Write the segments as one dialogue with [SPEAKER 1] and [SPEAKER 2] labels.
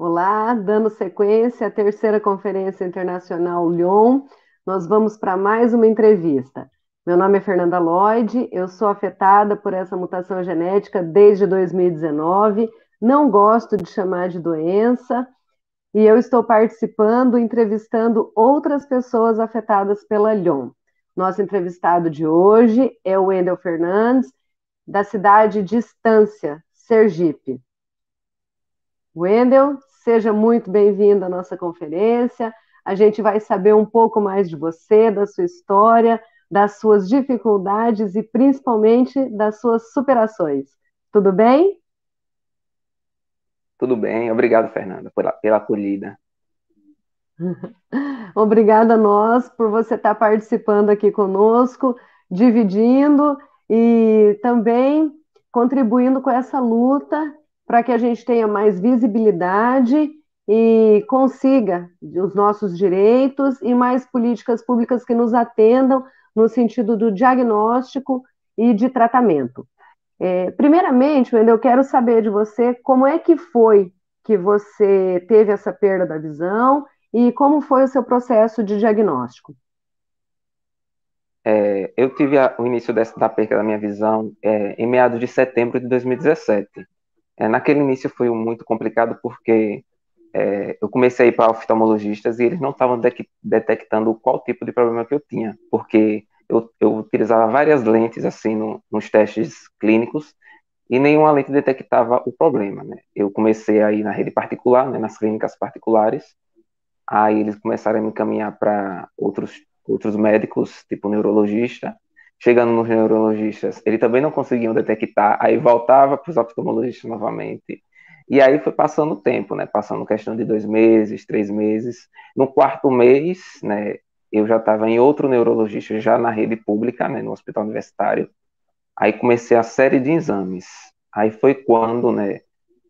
[SPEAKER 1] Olá, dando sequência à terceira Conferência Internacional Lyon, nós vamos para mais uma entrevista. Meu nome é Fernanda Lloyd, eu sou afetada por essa mutação genética desde 2019, não gosto de chamar de doença, e eu estou participando, entrevistando outras pessoas afetadas pela Lyon. Nosso entrevistado de hoje é o Wendel Fernandes, da cidade de Estância, Sergipe. Wendel, seja muito bem-vindo à nossa conferência. A gente vai saber um pouco mais de você, da sua história, das suas dificuldades e principalmente das suas superações. Tudo bem?
[SPEAKER 2] Tudo bem, obrigado, Fernanda, pela acolhida.
[SPEAKER 1] Obrigada a nós por você estar participando aqui conosco, dividindo e também contribuindo com essa luta para que a gente tenha mais visibilidade e consiga os nossos direitos e mais políticas públicas que nos atendam no sentido do diagnóstico e de tratamento. Primeiramente, Wendel, eu quero saber de você como é que foi que você teve essa perda da visão e como foi o seu processo de diagnóstico.
[SPEAKER 2] Eu tive o início da perca da minha visão em meados de setembro de 2017. Naquele início foi muito complicado porque eu comecei a ir para oftalmologistas e eles não estavam detectando qual tipo de problema que eu tinha, porque eu utilizava várias lentes assim nos testes clínicos e nenhuma lente detectava o problema, né? Eu comecei a ir na rede particular, né, nas clínicas particulares. Aí eles começaram a me encaminhar para outros médicos, tipo neurologista. Chegando nos neurologistas, eles também não conseguiam detectar, aí voltava para os oftalmologistas novamente. E aí foi passando o tempo, né? Passando questão de 2 meses, 3 meses. No quarto mês, né? Eu já estava em outro neurologista, já na rede pública, né? No hospital universitário. Aí comecei a série de exames. Aí foi quando, né?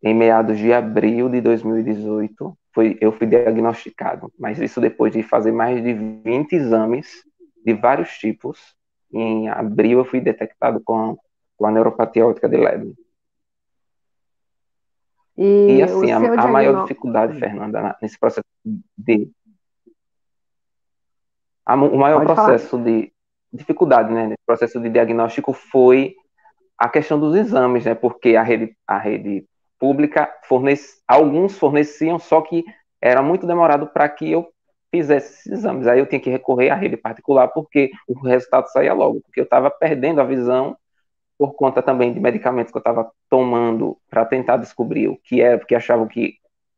[SPEAKER 2] Em meados de abril de 2018, eu fui diagnosticado, mas isso depois de fazer mais de 20 exames de vários tipos. Em abril eu fui detectado com a neuropatia óptica de Leber. E
[SPEAKER 1] E o
[SPEAKER 2] assim,
[SPEAKER 1] seu
[SPEAKER 2] a maior
[SPEAKER 1] diagnóstico.
[SPEAKER 2] dificuldade, Fernanda, nesse processo de. O maior
[SPEAKER 1] Pode falar.
[SPEAKER 2] processo de dificuldade, né, nesse processo de diagnóstico foi a questão dos exames, né? Porque a rede pública alguns forneciam, só que era muito demorado para que eu fizesse esses exames. Aí eu tinha que recorrer à rede particular porque o resultado saía logo, porque eu estava perdendo a visão por conta também de medicamentos que eu estava tomando para tentar descobrir o que era, porque achavam que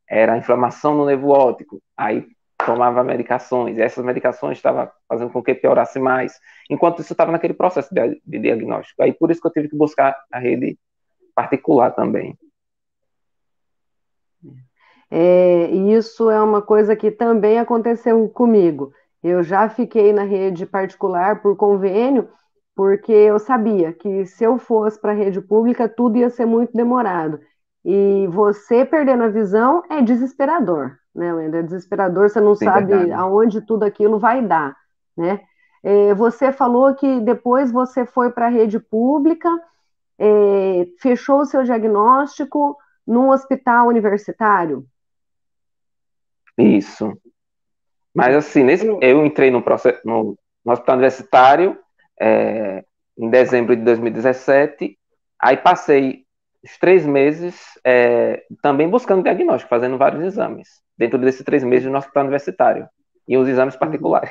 [SPEAKER 2] era inflamação no nervo óptico. Aí tomava medicações, e essas medicações estavam fazendo com que piorasse mais. Enquanto isso, eu estava naquele processo de diagnóstico. Aí por isso que eu tive que buscar a rede particular também.
[SPEAKER 1] E isso é uma coisa que também aconteceu comigo. Eu já fiquei na rede particular por convênio, porque eu sabia que se eu fosse para a rede pública, tudo ia ser muito demorado. E você perdendo a visão é desesperador, né, Wender? É desesperador, você não
[SPEAKER 2] Sim,
[SPEAKER 1] sabe
[SPEAKER 2] verdade.
[SPEAKER 1] aonde tudo aquilo vai dar, né? Você falou que depois você foi para a rede pública, fechou o seu diagnóstico num hospital universitário.
[SPEAKER 2] Isso. Mas assim, eu entrei no hospital universitário é, em dezembro de 2017, aí passei os 3 meses também buscando diagnóstico, fazendo vários exames, dentro desses 3 meses no hospital universitário, e os exames
[SPEAKER 1] Uhum.
[SPEAKER 2] particulares.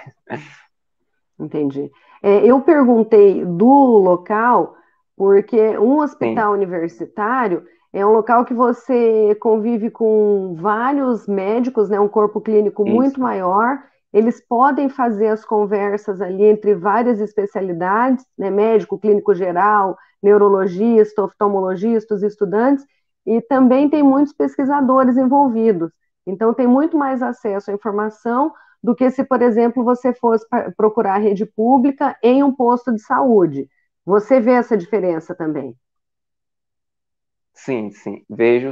[SPEAKER 1] Entendi. Eu perguntei do local, porque um
[SPEAKER 2] Sim,
[SPEAKER 1] hospital universitário é um local que você convive com vários médicos, né, um corpo clínico muito
[SPEAKER 2] isso.
[SPEAKER 1] maior. Eles podem fazer as conversas ali entre várias especialidades, né, médico, clínico geral, neurologista, oftalmologista, os estudantes, e também tem muitos pesquisadores envolvidos. Então, tem muito mais acesso à informação do que se, por exemplo, você fosse procurar a rede pública em um posto de saúde. Você vê essa diferença também?
[SPEAKER 2] Sim, sim, vejo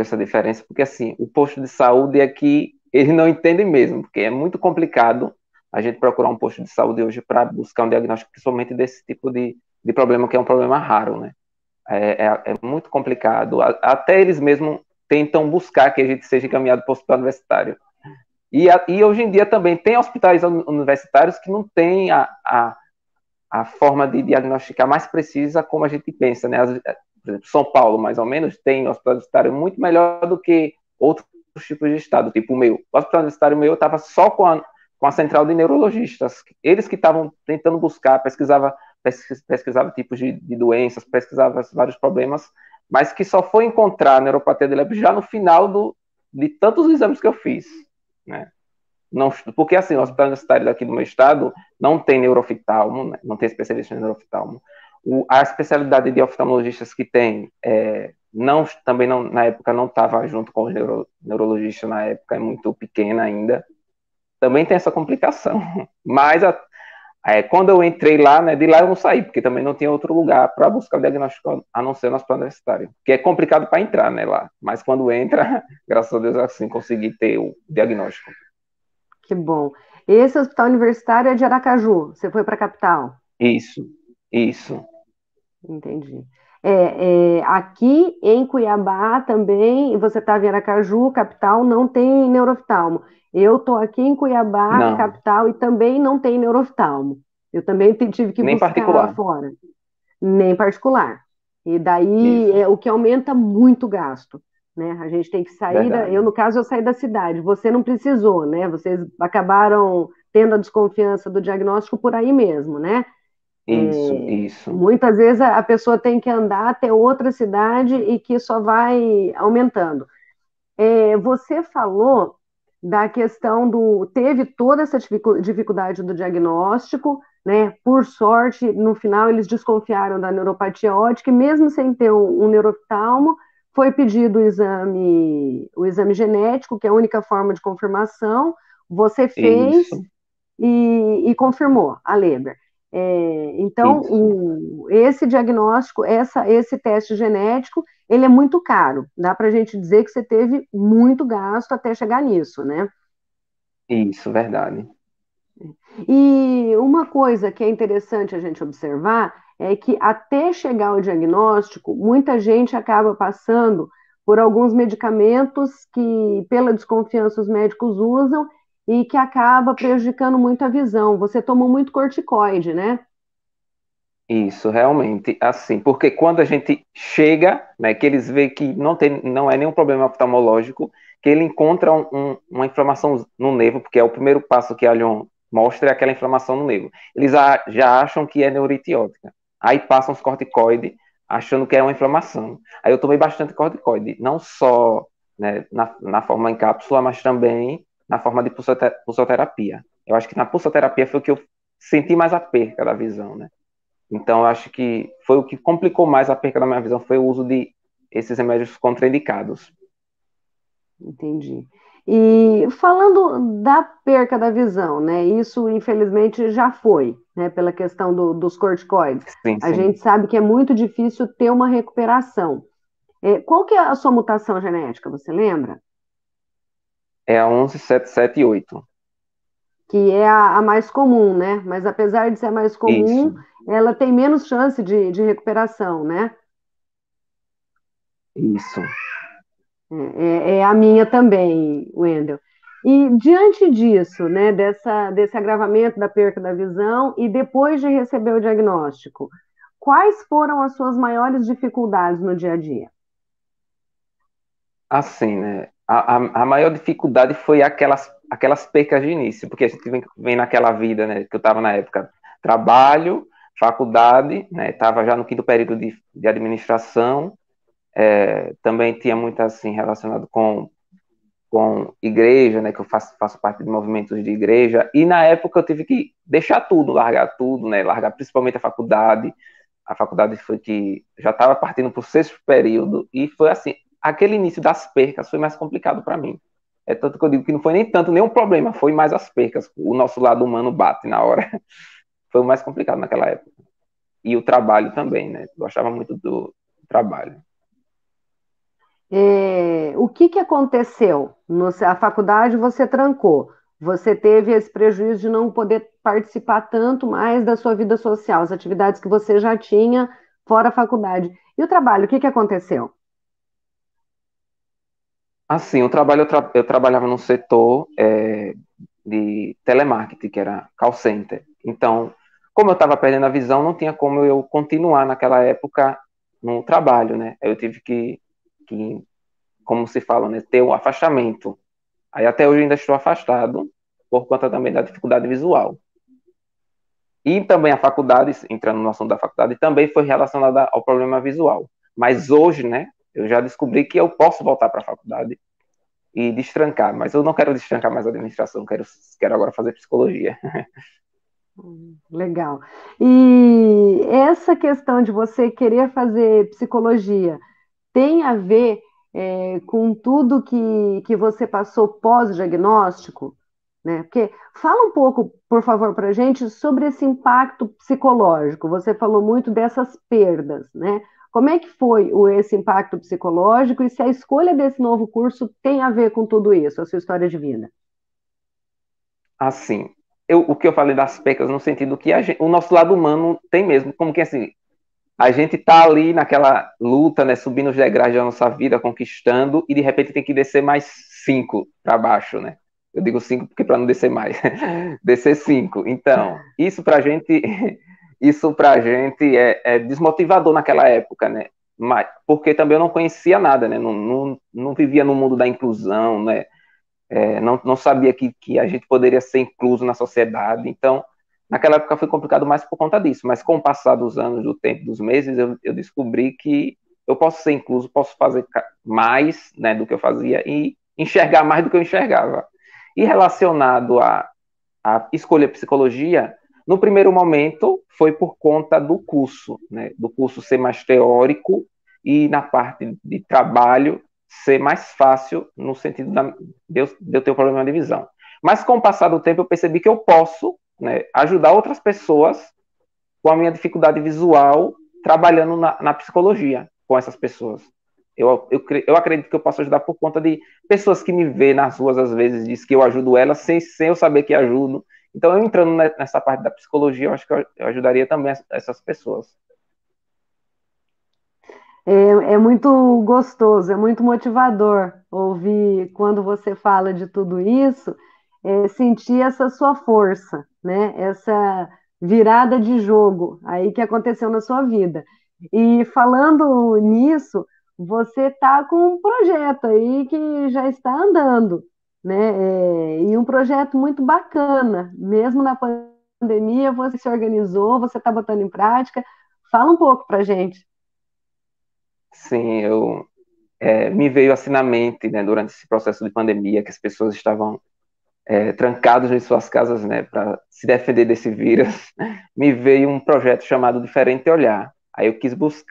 [SPEAKER 2] essa diferença, porque assim, o posto de saúde aqui, ele não entende mesmo, porque é muito complicado a gente procurar um posto de saúde hoje para buscar um diagnóstico, principalmente desse tipo de problema, que é um problema raro, né? É muito complicado. Até eles mesmos tentam buscar que a gente seja encaminhado para o hospital universitário. E hoje em dia também tem hospitais universitários que não têm a forma de diagnosticar mais precisa como a gente pensa, né? Por exemplo, São Paulo, mais ou menos, tem um hospital universitário muito melhor do que outros tipos de estado, tipo o meu. O hospital universitário meu estava só com a central de neurologistas. Eles que estavam tentando buscar, pesquisava tipos de doenças, pesquisava vários problemas, mas que só foi encontrar a neuropatia de Leber já no final de tantos exames que eu fiz, né? Não, porque assim, o hospital universitário daqui do meu estado não tem neuroftalmo, né? Não tem especialista em neuroftalmo. A especialidade de oftalmologistas que tem, também não, na época não estava junto com os neurologistas, na época é muito pequena ainda, também tem essa complicação. Mas quando eu entrei lá, né, de lá eu não saí, porque também não tinha outro lugar para buscar o diagnóstico a não ser no hospital universitário, que é complicado para entrar, né, lá. Mas quando entra, graças a Deus, assim, consegui ter o diagnóstico.
[SPEAKER 1] Que bom. Esse hospital universitário é de Aracaju, você foi para a capital?
[SPEAKER 2] Isso, isso.
[SPEAKER 1] Entendi. Aqui em Cuiabá também, você estava em Aracaju, capital, não tem neuroftalmo. Eu estou aqui em Cuiabá,
[SPEAKER 2] Não,
[SPEAKER 1] capital, e também não tem neuroftalmo. Eu também tive que
[SPEAKER 2] nem
[SPEAKER 1] buscar
[SPEAKER 2] particular.
[SPEAKER 1] fora, nem particular. E daí
[SPEAKER 2] Isso,
[SPEAKER 1] é o que aumenta muito o gasto, né? A gente tem que sair
[SPEAKER 2] verdade.
[SPEAKER 1] eu, no caso, eu saí da cidade. Você não precisou, né? Vocês acabaram tendo a desconfiança do diagnóstico por aí mesmo, né?
[SPEAKER 2] Isso, isso,
[SPEAKER 1] Muitas vezes a pessoa tem que andar até outra cidade e que só vai aumentando. Você falou da questão teve toda essa dificuldade do diagnóstico, né? Por sorte, no final eles desconfiaram da neuropatia óptica, e mesmo sem ter um neuroftalmo, foi pedido o exame genético, que é a única forma de confirmação. Você fez
[SPEAKER 2] isso,
[SPEAKER 1] e confirmou a Leber. Então,
[SPEAKER 2] isso.
[SPEAKER 1] esse diagnóstico, esse teste genético, ele é muito caro. Dá para a gente dizer que você teve muito gasto até chegar nisso, né?
[SPEAKER 2] Isso, verdade.
[SPEAKER 1] E uma coisa que é interessante a gente observar é que até chegar ao diagnóstico, muita gente acaba passando por alguns medicamentos que, pela desconfiança, os médicos usam e que acaba prejudicando muito a visão. Você tomou muito corticoide, né?
[SPEAKER 2] Isso, realmente, assim, porque quando a gente chega, né, que eles veem que não é nenhum problema oftalmológico, que ele encontra uma inflamação no nervo, porque é o primeiro passo que a Lyon mostra, é aquela inflamação no nervo. Eles já acham que é neurite óptica. Aí passam os corticoides, achando que é uma inflamação. Aí eu tomei bastante corticoide, não só, né, na forma em cápsula, mas também na forma de pulsoterapia. Eu acho que na pulsoterapia foi o que eu senti mais a perca da visão, né? Então, eu acho que foi o que complicou mais a perca da minha visão, foi o uso de esses remédios contraindicados.
[SPEAKER 1] Entendi. E falando da perca da visão, né? Isso infelizmente já foi, né? Pela questão dos corticoides.
[SPEAKER 2] Sim,
[SPEAKER 1] A gente
[SPEAKER 2] sim.
[SPEAKER 1] sabe que é muito difícil ter uma recuperação. Qual que é a sua mutação genética, você lembra?
[SPEAKER 2] É a 11778.
[SPEAKER 1] Que é a mais comum, né? Mas apesar de ser a mais
[SPEAKER 2] Isso,
[SPEAKER 1] comum, ela tem menos chance de recuperação, né?
[SPEAKER 2] isso.
[SPEAKER 1] É a minha também, Wendel. E diante disso, né, desse agravamento da perca da visão e depois de receber o diagnóstico, quais foram as suas maiores dificuldades no dia a dia?
[SPEAKER 2] Assim, né? A maior dificuldade foi aquelas percas de início, porque a gente vem naquela vida, né, que eu estava na época, trabalho, faculdade, né, estava já no quinto período de administração, também tinha muito assim relacionado com igreja, né, que eu faço parte de movimentos de igreja, e na época eu tive que deixar tudo, né, largar principalmente a faculdade foi que já estava partindo para o sexto período, e foi assim, aquele início das percas foi mais complicado para mim, tanto que eu digo que não foi nem tanto nenhum problema, foi mais as percas, o nosso lado humano bate na hora, foi o mais complicado naquela época, e o trabalho também, né, eu gostava muito do trabalho.
[SPEAKER 1] O que aconteceu? A faculdade você trancou, você teve esse prejuízo de não poder participar tanto mais da sua vida social, as atividades que você já tinha fora a faculdade. E o trabalho, o que aconteceu?
[SPEAKER 2] Assim, eu trabalhava num setor de telemarketing, que era call center. Então, como eu estava perdendo a visão, não tinha como eu continuar naquela época no trabalho, né? Eu tive que como se fala, né, ter um afastamento. Aí até hoje eu ainda estou afastado por conta também da dificuldade visual. E também a faculdade, entrando no assunto da faculdade, também foi relacionada ao problema visual. Mas hoje, né, eu já descobri que eu posso voltar para a faculdade e destrancar, mas eu não quero destrancar mais a administração, quero agora fazer psicologia.
[SPEAKER 1] Legal. E essa questão de você querer fazer psicologia tem a ver com tudo que você passou pós-diagnóstico, né? Porque fala um pouco, por favor, para a gente sobre esse impacto psicológico. Você falou muito dessas perdas, né? Como é que foi esse impacto psicológico e se a escolha desse novo curso tem a ver com tudo isso, a sua história de vida?
[SPEAKER 2] Assim, o que eu falei das pecas no sentido que o nosso lado humano tem mesmo, como que assim, a gente tá ali naquela luta, né, subindo os degraus da nossa vida, conquistando, e de repente tem que descer mais 5 para baixo, né? Eu digo 5 porque para não descer mais, descer 5. Então, isso pra gente é desmotivador naquela época, né? Mas, porque também eu não conhecia nada, né? Não vivia no mundo da inclusão, né? Não sabia que a gente poderia ser incluso na sociedade. Então, naquela época foi complicado mais por conta disso. Mas com o passar dos anos, do tempo, dos meses, eu descobri que eu posso ser incluso, posso fazer mais, né, do que eu fazia e enxergar mais do que eu enxergava. E relacionado à escolha psicologia, no primeiro momento foi por conta do curso, né, do curso ser mais teórico e na parte de trabalho ser mais fácil no sentido de eu ter um problema de visão. Mas com o passar do tempo eu percebi que eu posso, né, ajudar outras pessoas com a minha dificuldade visual trabalhando na psicologia com essas pessoas. Eu acredito que eu posso ajudar por conta de pessoas que me vê nas ruas às vezes, diz que eu ajudo elas sem eu saber que ajudo. Então, eu entrando nessa parte da psicologia, eu acho que eu ajudaria também essas pessoas.
[SPEAKER 1] É muito gostoso, é muito motivador ouvir quando você fala de tudo isso, sentir essa sua força, né? Essa virada de jogo aí que aconteceu na sua vida. E falando nisso, você está com um projeto aí que já está andando, né? E um projeto muito bacana, mesmo na pandemia, você se organizou, você está botando em prática. Fala um pouco para gente.
[SPEAKER 2] Sim, me veio assim na mente, né, durante esse processo de pandemia, que as pessoas estavam trancados em suas casas, né, para se defender desse vírus, me veio um projeto chamado Diferente Olhar. Aí eu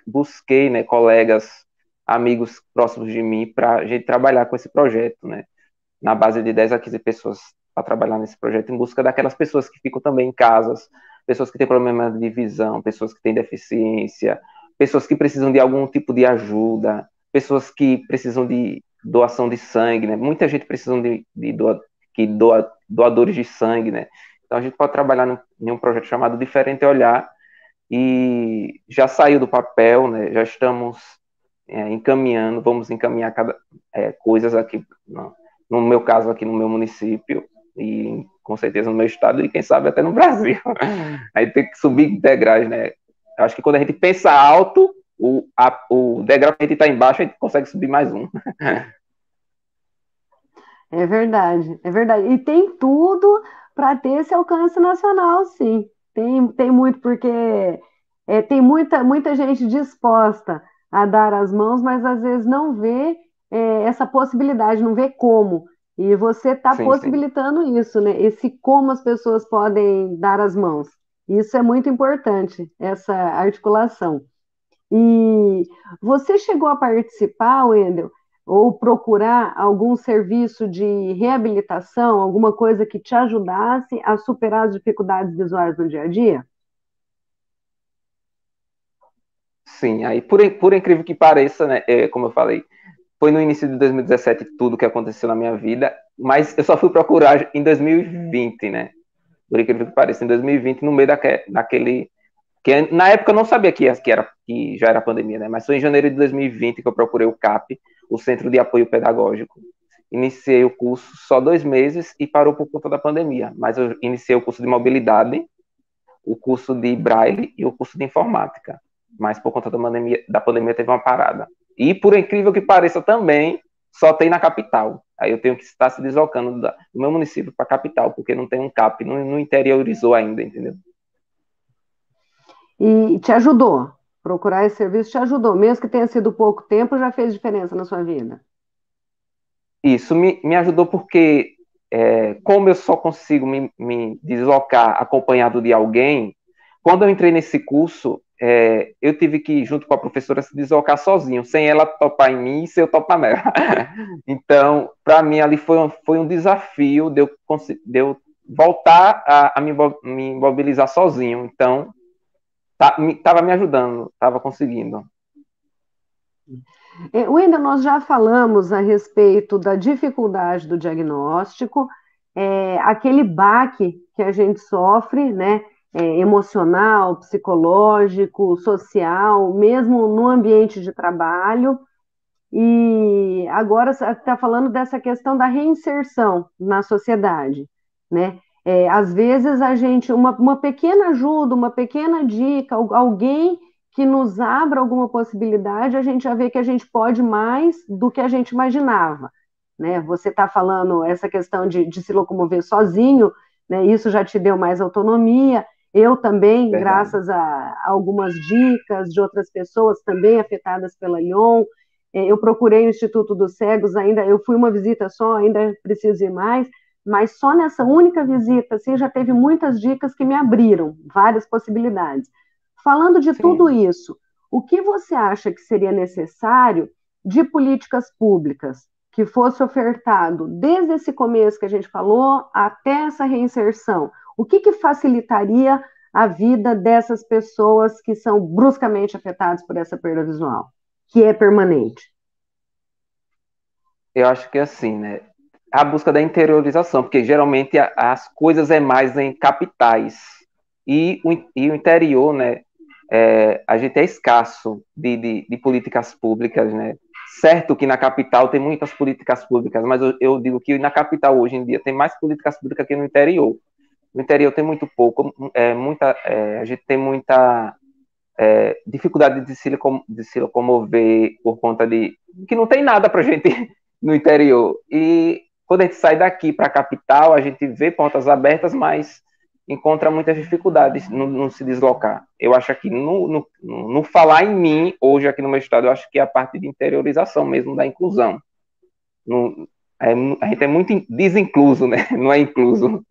[SPEAKER 2] busquei, né, colegas, amigos próximos de mim para a gente trabalhar com esse projeto, né, na base de 10 a 15 pessoas para trabalhar nesse projeto, em busca daquelas pessoas que ficam também em casas, pessoas que têm problema de visão, pessoas que têm deficiência, pessoas que precisam de algum tipo de ajuda, pessoas que precisam de doação de sangue, né? Muita gente precisa doadores de sangue, né? Então a gente pode trabalhar em um projeto chamado Diferente Olhar e já saiu do papel, né? Já estamos encaminhando, vamos encaminhar coisas aqui no meu caso aqui no meu município e com certeza no meu estado e quem sabe até no Brasil. Aí tem que subir degraus, né? Acho que quando a gente pensa alto, o degrau que a gente está embaixo, a gente consegue subir mais um.
[SPEAKER 1] É verdade, é verdade. E tem tudo para ter esse alcance nacional, sim. Tem muito, porque tem muita gente disposta a dar as mãos, mas às vezes não vê essa possibilidade, não vê como. E você está
[SPEAKER 2] Sim, sim.
[SPEAKER 1] possibilitando isso, né? Esse como as pessoas podem dar as mãos. Isso é muito importante, essa articulação. E você chegou a participar, Wendel, ou procurar algum serviço de reabilitação, alguma coisa que te ajudasse a superar as dificuldades visuais no dia a dia?
[SPEAKER 2] Sim, aí por incrível que pareça, né, como eu falei, foi no início de 2017 tudo que aconteceu na minha vida, mas eu só fui procurar em 2020, né? Por incrível que pareça, em 2020, no meio daquele na época eu não sabia que já era pandemia, né? Mas foi em janeiro de 2020 que eu procurei o CAP, o Centro de Apoio Pedagógico. Iniciei o curso só 2 meses e parou por conta da pandemia, mas eu iniciei o curso de mobilidade, o curso de Braille e o curso de informática, mas por conta da pandemia teve uma parada. E por incrível que pareça também, só tem na capital. Aí eu tenho que estar se deslocando do meu município para a capital, porque não tem um CAP, não interiorizou ainda, entendeu?
[SPEAKER 1] E te ajudou? Procurar esse serviço te ajudou, mesmo que tenha sido pouco tempo, já fez diferença na sua vida?
[SPEAKER 2] Isso me ajudou porque, como eu só consigo me deslocar acompanhado de alguém, quando eu entrei nesse curso, eu tive que, junto com a professora, se deslocar sozinho, sem ela topar em mim e sem eu topar nela. Então, para mim, ali foi um desafio de eu voltar a me mobilizar sozinho. Então, estava me ajudando, estava conseguindo.
[SPEAKER 1] Wendel, nós já falamos a respeito da dificuldade do diagnóstico, aquele baque que a gente sofre, né, emocional, psicológico, social, mesmo no ambiente de trabalho. E agora você está falando dessa questão da reinserção na sociedade, né? Às vezes a gente, uma pequena ajuda, uma pequena dica, alguém que nos abra alguma possibilidade, a gente já vê que a gente pode mais do que a gente imaginava, né? Você está falando essa questão de se locomover sozinho, né? Isso já te deu mais autonomia. Eu também,
[SPEAKER 2] Verdade.
[SPEAKER 1] graças a algumas dicas de outras pessoas também afetadas pela Lyon, eu procurei o Instituto dos Cegos, ainda eu fui uma visita só, ainda preciso ir mais, mas só nessa única visita, assim, já teve muitas dicas que me abriram várias possibilidades. Falando de tudo
[SPEAKER 2] Sim.
[SPEAKER 1] isso, o que você acha que seria necessário de políticas públicas que fosse ofertado desde esse começo que a gente falou até essa reinserção? O que facilitaria a vida dessas pessoas que são bruscamente afetadas por essa perda visual, que é permanente?
[SPEAKER 2] Eu acho que é assim, né? A busca da interiorização, porque geralmente as coisas é mais em capitais. E o interior, né? A gente é escasso de políticas públicas, né? Certo que na capital tem muitas políticas públicas, mas eu digo que na capital hoje em dia tem mais políticas públicas que no interior. No interior tem muito pouco, a gente tem muita dificuldade de se locomover por conta de que não tem nada para gente no interior. E quando a gente sai daqui para a capital, a gente vê portas abertas, mas encontra muitas dificuldades no se deslocar. Eu acho que no falar em mim, hoje aqui no meu estado, eu acho que é a parte de interiorização mesmo da inclusão. No, a gente é muito desincluso, né? Não é incluso.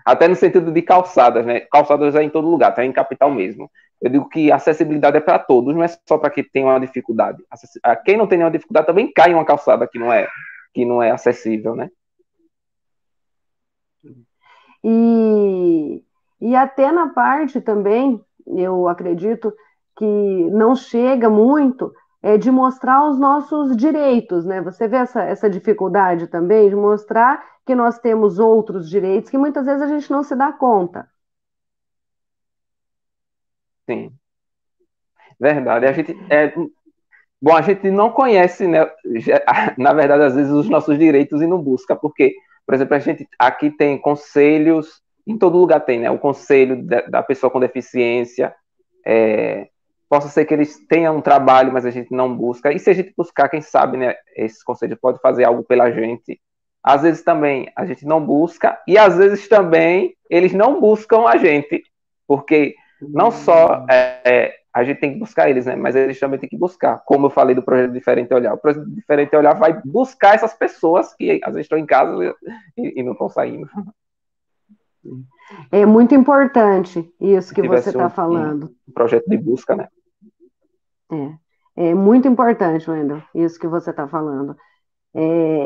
[SPEAKER 2] Até no sentido de calçadas, né? Calçadas é em todo lugar, tá em capital mesmo. Eu digo que a acessibilidade é para todos, não é só para quem tem uma dificuldade. Quem não tem nenhuma dificuldade também cai em uma calçada que não é acessível, né?
[SPEAKER 1] E, e até na parte também, eu acredito que não chega muito de mostrar os nossos direitos, né? Você vê essa dificuldade também de mostrar que nós temos outros direitos que muitas vezes a gente não se dá conta.
[SPEAKER 2] Sim, verdade. Bom, a gente não conhece, né, na verdade, às vezes, os nossos direitos e não busca, porque, por exemplo, a gente aqui tem conselhos, em todo lugar tem, né, o conselho da pessoa com deficiência, possa ser que eles tenham um trabalho, mas a gente não busca, e se a gente buscar, quem sabe, né, esse conselho pode fazer algo pela gente. Às vezes também a gente não busca, e às vezes também eles não buscam a gente, porque não só a gente tem que buscar eles, né? Mas eles também têm que buscar. Como eu falei do projeto Diferente Olhar. O projeto Diferente Olhar vai buscar essas pessoas que às vezes estão em casa e não estão saindo.
[SPEAKER 1] É muito importante isso
[SPEAKER 2] Se
[SPEAKER 1] que você
[SPEAKER 2] tivesse
[SPEAKER 1] está
[SPEAKER 2] um
[SPEAKER 1] falando.
[SPEAKER 2] projeto de busca, né?
[SPEAKER 1] É muito importante, Wendel, isso que você está falando.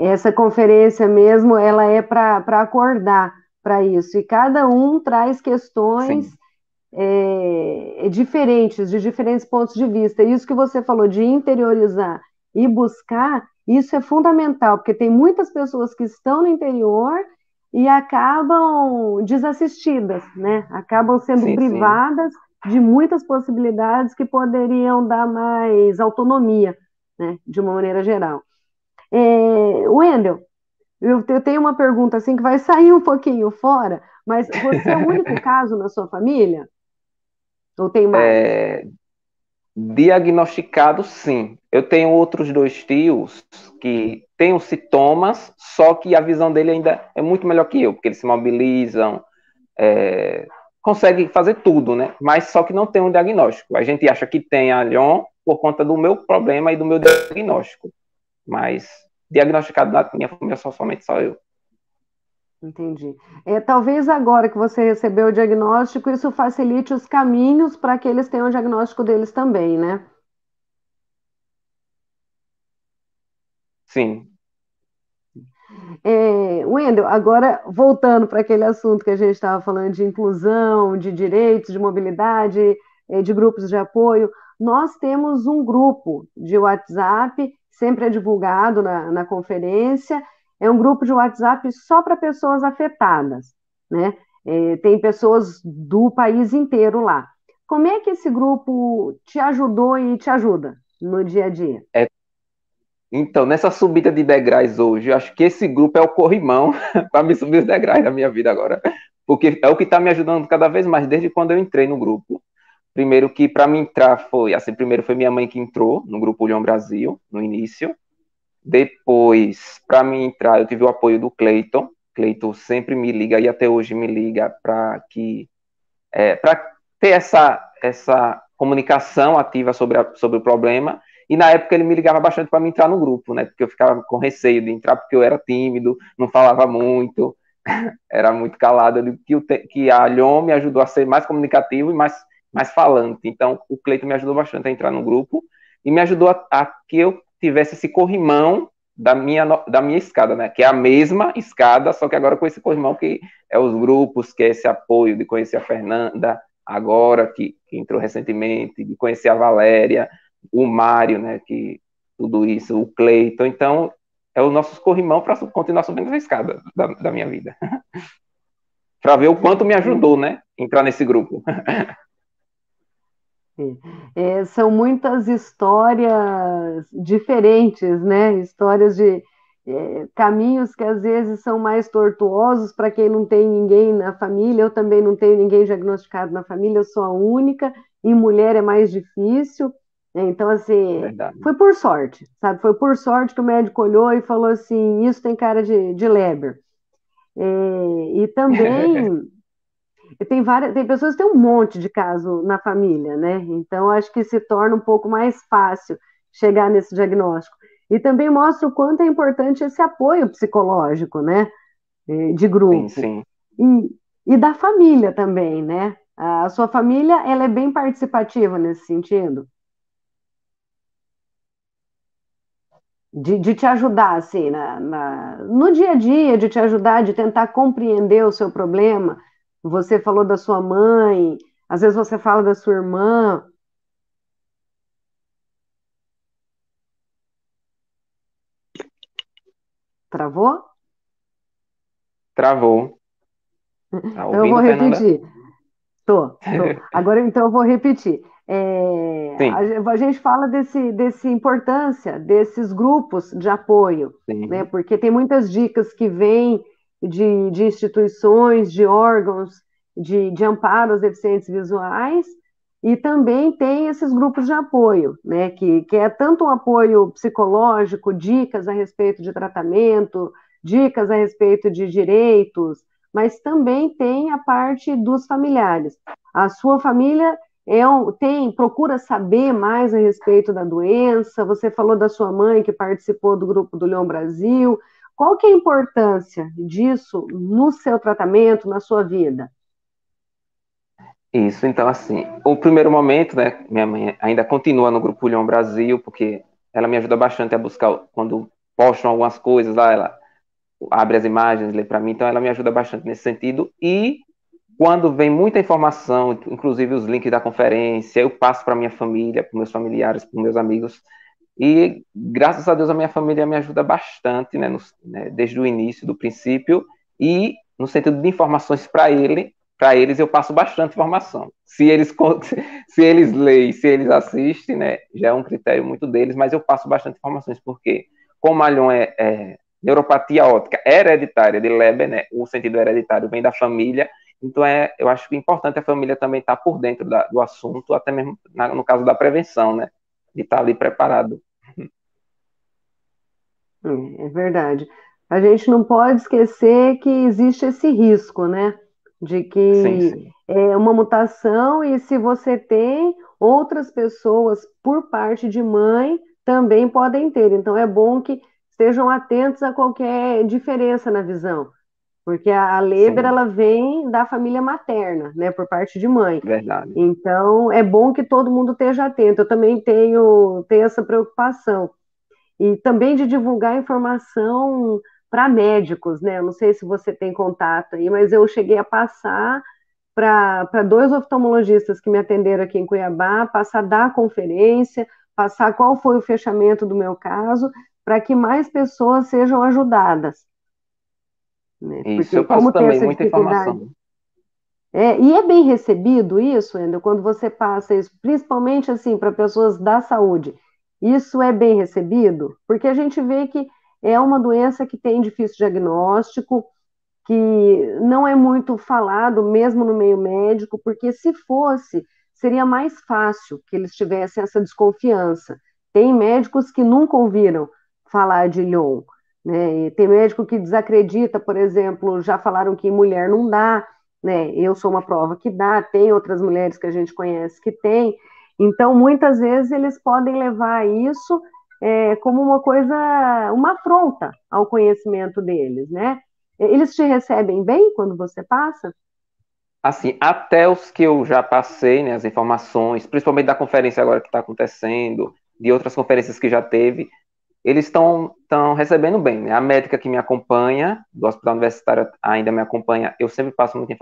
[SPEAKER 1] Essa conferência mesmo, ela é para acordar para isso. E cada um traz questões
[SPEAKER 2] Sim,
[SPEAKER 1] diferentes, de diferentes pontos de vista. Isso que você falou de interiorizar e buscar, isso é fundamental, porque tem muitas pessoas que estão no interior e acabam desassistidas, né? Acabam sendo
[SPEAKER 2] sim, sim.
[SPEAKER 1] privadas de muitas possibilidades que poderiam dar mais autonomia, né? De uma maneira geral. Wendel, eu tenho uma pergunta assim que vai sair um pouquinho fora, mas você é o único caso na sua família? Ou tem mais?
[SPEAKER 2] É, diagnosticado, sim. Eu tenho outros dois tios que têm os sintomas, só que a visão dele ainda é muito melhor que eu, porque eles se mobilizam, é, conseguem fazer tudo, né? Mas só que não tem um diagnóstico. A gente acha que tem a Lyon por conta do meu problema e do meu diagnóstico, mas diagnosticado na minha família somente só eu.
[SPEAKER 1] Entendi. Talvez agora que você recebeu o diagnóstico, isso facilite os caminhos para que eles tenham o diagnóstico deles também, né?
[SPEAKER 2] Sim,
[SPEAKER 1] Wendel, agora voltando para aquele assunto que a gente estava falando de inclusão, de direitos, de mobilidade, de grupos de apoio, nós temos um grupo de WhatsApp, sempre é divulgado na conferência, é um grupo de WhatsApp só para pessoas afetadas, né? Tem pessoas do país inteiro lá. Como é que esse grupo te ajudou e te ajuda no dia a dia?
[SPEAKER 2] é. Então, nessa subida de degraus hoje, eu acho que esse grupo é o corrimão para me subir os degraus da minha vida agora. Porque é o que está me ajudando cada vez mais desde quando eu entrei no grupo. Primeiro que para mim entrar foi, assim, primeiro foi minha mãe que entrou no grupo União Brasil, no início. Depois, para mim entrar, eu tive o apoio do Cleiton. Cleiton sempre me liga e até hoje me liga para ter essa comunicação ativa sobre o problema. E na época ele me ligava bastante para me entrar no grupo, né? Porque eu ficava com receio de entrar porque eu era tímido, não falava muito, era muito calado. Que a Lyon me ajudou a ser mais comunicativo e mais falante. Então o Cleiton me ajudou bastante a entrar no grupo e me ajudou a que eu tivesse esse corrimão da minha escada, né? Que é a mesma escada, só que agora com esse corrimão que é os grupos, que é esse apoio de conhecer a Fernanda, agora que entrou recentemente, de conhecer a Valéria, o Mário, né? Que tudo isso, o Cleiton. Então, é o nosso corrimão para continuar subindo a escada da minha vida. Para ver o quanto me ajudou, né? Entrar nesse grupo.
[SPEAKER 1] São muitas histórias diferentes, né? Histórias de caminhos que às vezes são mais tortuosos para quem não tem ninguém na família. Eu também não tenho ninguém diagnosticado na família, eu sou a única. E mulher é mais difícil. Então, assim,
[SPEAKER 2] Verdade.
[SPEAKER 1] foi por sorte, sabe? Foi por sorte que o médico olhou e falou assim: isso tem cara de Leber. E também tem pessoas que têm um monte de caso na família, né? Então, acho que se torna um pouco mais fácil chegar nesse diagnóstico. E também mostra o quanto é importante esse apoio psicológico, né? De
[SPEAKER 2] Sim,
[SPEAKER 1] grupo.
[SPEAKER 2] sim.
[SPEAKER 1] E da família também, né? A sua família, ela é bem participativa nesse sentido, de te ajudar, assim, no dia a dia, de te ajudar, de tentar compreender o seu problema. Você falou da sua mãe, às vezes você fala da sua irmã. Travou?
[SPEAKER 2] Travou. Tá
[SPEAKER 1] Então eu vou
[SPEAKER 2] ouvindo, Fernanda?
[SPEAKER 1] repetir. Tô. Agora então eu vou repetir.
[SPEAKER 2] Sim,
[SPEAKER 1] A gente fala desse importância desses grupos de apoio, né?
[SPEAKER 2] sim.
[SPEAKER 1] Porque tem muitas dicas que vêm de instituições, de órgãos de amparo aos deficientes visuais, e também tem esses grupos de apoio, né? Que é tanto um apoio psicológico, dicas a respeito de tratamento, dicas a respeito de direitos, mas também tem a parte dos familiares. A sua família procura saber mais a respeito da doença. Você falou da sua mãe que participou do grupo do Leão Brasil. Qual que é a importância disso no seu tratamento, na sua vida?
[SPEAKER 2] Isso, então, assim, o primeiro momento, né, minha mãe ainda continua no Grupo Leão Brasil, porque ela me ajuda bastante a buscar, quando postam algumas coisas lá, ela abre as imagens, lê para mim, então ela me ajuda bastante nesse sentido, e quando vem muita informação, inclusive os links da conferência, eu passo para minha família, para meus familiares, para meus amigos, e graças a Deus a minha família me ajuda bastante, né, desde o início, do princípio, e no sentido de informações para eles eu passo bastante informação. Se eles leem, se eles assistem, né, já é um critério muito deles, mas eu passo bastante informações, porque como a Lyon é neuropatia óptica hereditária de Leber, né, o sentido hereditário vem da família, então eu acho que é importante a família também estar por dentro do assunto, até mesmo no caso da prevenção, né, de estar ali preparado.
[SPEAKER 1] É verdade. A gente não pode esquecer que existe esse risco, né? De
[SPEAKER 2] Sim,
[SPEAKER 1] que
[SPEAKER 2] sim.
[SPEAKER 1] é uma mutação e se você tem, outras pessoas por parte de mãe também podem ter. Então é bom que estejam atentos a qualquer diferença na visão, porque a Leber
[SPEAKER 2] Sim,
[SPEAKER 1] ela vem da família materna, né, por parte de mãe.
[SPEAKER 2] verdade.
[SPEAKER 1] Então é bom que todo mundo esteja atento. Eu também tenho essa preocupação e também de divulgar informação para médicos, né? Eu não sei se você tem contato aí, mas eu cheguei a passar para dois oftalmologistas que me atenderam aqui em Cuiabá, passar da conferência, passar qual foi o fechamento do meu caso, para que mais pessoas sejam ajudadas, né?
[SPEAKER 2] Isso,
[SPEAKER 1] Porque
[SPEAKER 2] eu passo
[SPEAKER 1] como tem
[SPEAKER 2] também
[SPEAKER 1] essa
[SPEAKER 2] muita
[SPEAKER 1] dificuldade.
[SPEAKER 2] informação.
[SPEAKER 1] E é bem recebido isso, Ender, quando você passa isso, principalmente assim para pessoas da saúde. Isso é bem recebido, porque a gente vê que é uma doença que tem difícil diagnóstico, que não é muito falado mesmo no meio médico, porque se fosse, seria mais fácil que eles tivessem essa desconfiança. Tem médicos que nunca ouviram falar de Lyon, né? E tem médico que desacredita, por exemplo, já falaram que em mulher não dá, né? Eu sou uma prova que dá, tem outras mulheres que a gente conhece que tem. Então, muitas vezes eles podem levar isso como uma coisa, uma afronta ao conhecimento deles, né? Eles te recebem bem quando você passa?
[SPEAKER 2] Assim, até os que eu já passei, né, as informações, principalmente da conferência agora que está acontecendo, de outras conferências que já teve, eles estão recebendo bem, né? A médica que me acompanha, do Hospital Universitário ainda me acompanha, eu sempre passo muita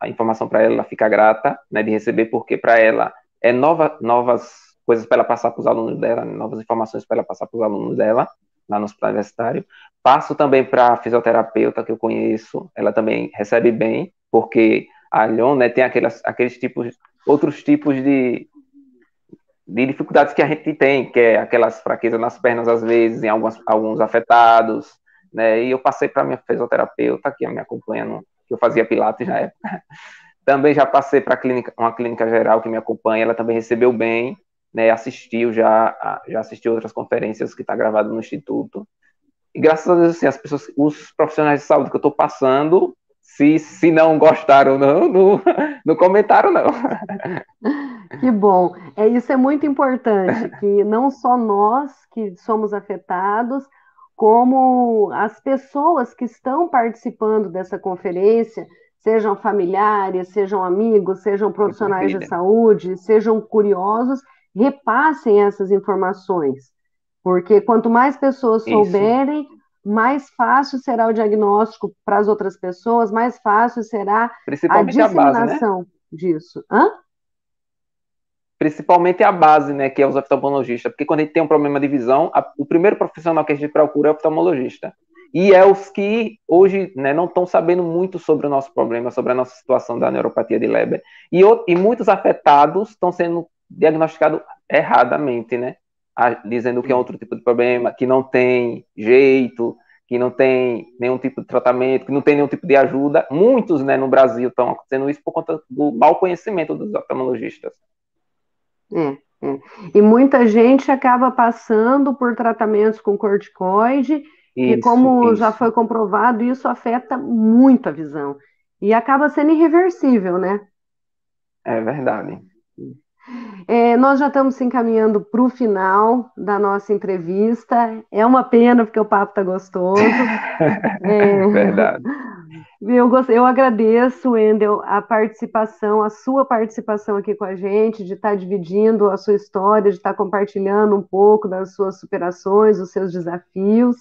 [SPEAKER 2] a informação para ela fica grata, né, de receber, porque para ela é novas coisas para ela passar para os alunos dela, novas informações para ela passar para os alunos dela, lá no Hospital Universitário. Passo também para a fisioterapeuta que eu conheço, ela também recebe bem, porque a Lyon, né, tem aqueles tipos, outros tipos de dificuldades que a gente tem, que é aquelas fraquezas nas pernas, às vezes, em alguns afetados, né? E eu passei para minha fisioterapeuta, que me acompanha, que eu fazia pilates na época. Também já passei para uma clínica geral que me acompanha, ela também recebeu bem, né? Já assistiu outras conferências que está gravado no Instituto. E graças a Deus, assim, as pessoas, os profissionais de saúde que eu estou passando, se não gostaram, não comentaram, não.
[SPEAKER 1] Que bom. Isso é muito importante, que não só nós que somos afetados, como as pessoas que estão participando dessa conferência, sejam familiares, sejam amigos, sejam
[SPEAKER 2] Muito
[SPEAKER 1] profissionais de
[SPEAKER 2] maravilha.
[SPEAKER 1] saúde, sejam curiosos, repassem essas informações, porque quanto mais pessoas
[SPEAKER 2] Isso.
[SPEAKER 1] souberem, mais fácil será o diagnóstico para as outras pessoas, mais fácil será a
[SPEAKER 2] Principalmente a base, né?
[SPEAKER 1] disseminação disso. Hã?
[SPEAKER 2] Principalmente a base, né, que é os oftalmologistas, porque quando a gente tem um problema de visão, o primeiro profissional que a gente procura é o oftalmologista. E é os que hoje, né, não estão sabendo muito sobre o nosso problema, sobre a nossa situação da neuropatia de Leber. E muitos afetados estão sendo diagnosticados erradamente, né? Dizendo que é outro tipo de problema, que não tem jeito, que não tem nenhum tipo de tratamento, que não tem nenhum tipo de ajuda. Muitos, né, no Brasil estão acontecendo isso por conta do mau conhecimento dos oftalmologistas.
[SPEAKER 1] É. E muita gente acaba passando por tratamentos com corticoide, que,
[SPEAKER 2] Isso,
[SPEAKER 1] como já
[SPEAKER 2] isso.
[SPEAKER 1] foi comprovado, isso afeta muito a visão. E acaba sendo irreversível, né?
[SPEAKER 2] É verdade.
[SPEAKER 1] Nós já estamos se encaminhando para o final da nossa entrevista. É uma pena, porque o papo está gostoso. É,
[SPEAKER 2] Verdade.
[SPEAKER 1] eu agradeço, Wendel, a sua participação aqui com a gente, de estar dividindo a sua história, de estar compartilhando um pouco das suas superações, os seus desafios.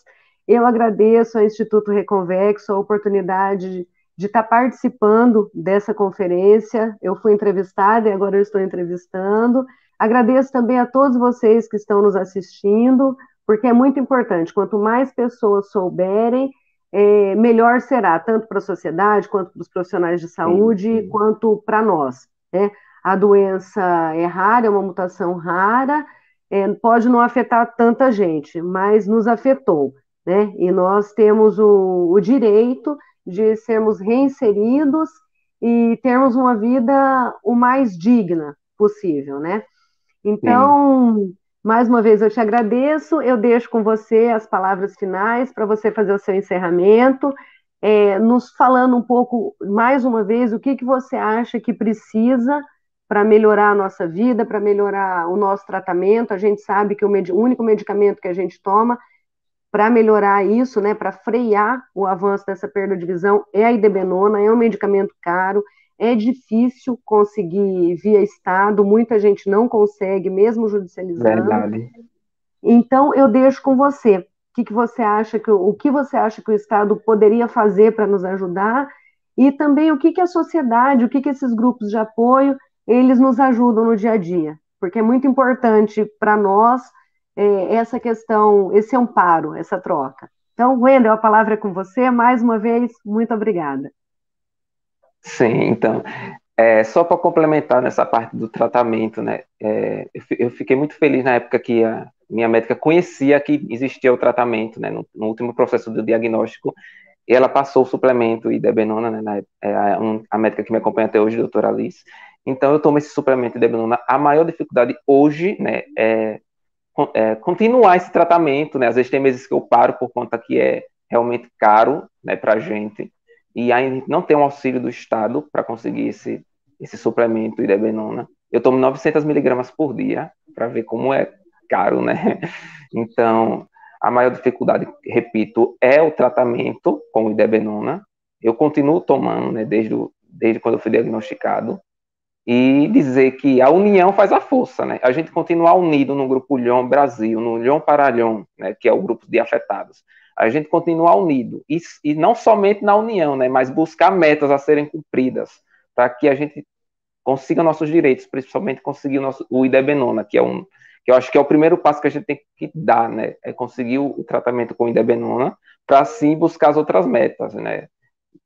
[SPEAKER 1] Eu agradeço ao Instituto Reconvexo a oportunidade de estar participando dessa conferência. Eu fui entrevistada e agora eu estou entrevistando. Agradeço também a todos vocês que estão nos assistindo, porque é muito importante. Quanto mais pessoas souberem, melhor será, tanto para a sociedade, quanto para os profissionais de
[SPEAKER 2] Sim,
[SPEAKER 1] saúde,
[SPEAKER 2] sim.
[SPEAKER 1] quanto para nós, né? A doença é rara, é uma mutação rara, pode não afetar tanta gente, mas nos afetou, né? E nós temos o direito de sermos reinseridos e termos uma vida o mais digna possível, né?
[SPEAKER 2] Sim.
[SPEAKER 1] Então, mais uma vez eu te agradeço, eu deixo com você as palavras finais para você fazer o seu encerramento, nos falando um pouco, mais uma vez, o que que você acha que precisa para melhorar a nossa vida, para melhorar o nosso tratamento. A gente sabe que o único medicamento que a gente toma para melhorar isso, né, para frear o avanço dessa perda de visão, é a idebenona, é um medicamento caro, é difícil conseguir via Estado, muita gente não consegue, mesmo judicializando.
[SPEAKER 2] Verdade.
[SPEAKER 1] Então, eu deixo com você. Que você acha o que você acha que o Estado poderia fazer para nos ajudar? E também o que a sociedade, o que esses grupos de apoio, eles nos ajudam no dia a dia? Porque é muito importante para nós essa questão, esse amparo, essa troca. Então, Wendel, a palavra é com você. Mais uma vez, muito obrigada.
[SPEAKER 2] Sim, então, só para complementar nessa parte do tratamento, né? Eu fiquei muito feliz na época que a minha médica conhecia que existia o tratamento, né? No último processo do diagnóstico, e ela passou o suplemento Idebenona, né? A médica que me acompanha até hoje, a doutora Alice. Então, eu tomo esse suplemento Idebenona. A maior dificuldade hoje, né, continuar esse tratamento, né? Às vezes tem meses que eu paro por conta que é realmente caro, né, para a gente, e ainda não tem um auxílio do Estado para conseguir esse suplemento Idebenona. Eu tomo 900 miligramas por dia, para ver como é caro, né? Então, a maior dificuldade, repito, é o tratamento com o Idebenona. Eu continuo tomando, né, desde quando eu fui diagnosticado, e dizer que a união faz a força, né? A gente continuar unido no grupo Lyon Brasil, no Lyon para Lyon, né, que é o grupo de afetados. A gente continuar unido e não somente na união, né, mas buscar metas a serem cumpridas para que a gente consiga nossos direitos, principalmente conseguir o Idebenona, que eu acho que é o primeiro passo que a gente tem que dar, né? É conseguir o tratamento com o Idebenona para assim buscar as outras metas, né?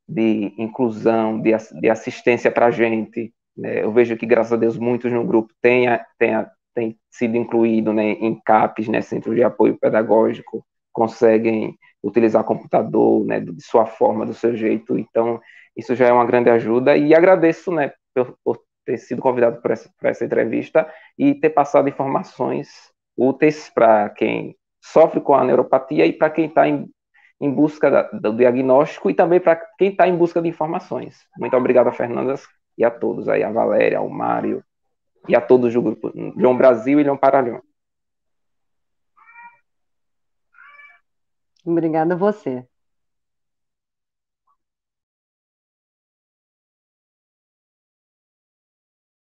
[SPEAKER 2] De inclusão, de assistência para a gente. Né? Eu vejo que, graças a Deus, muitos no grupo têm sido incluídos, né, em CAPs, né, Centro de Apoio Pedagógico, conseguem utilizar computador, né, de sua forma, do seu jeito. Então, isso já é uma grande ajuda e agradeço, né, por ter sido convidado para essa entrevista e ter passado informações úteis para quem sofre com a neuropatia e para quem está em busca do diagnóstico e também para quem está em busca de informações. Muito obrigado a Fernandas e a todos aí, a Valéria, ao Mário e a todos do grupo Lyon Brasil e Lyon para Lyon.
[SPEAKER 1] Obrigada a você.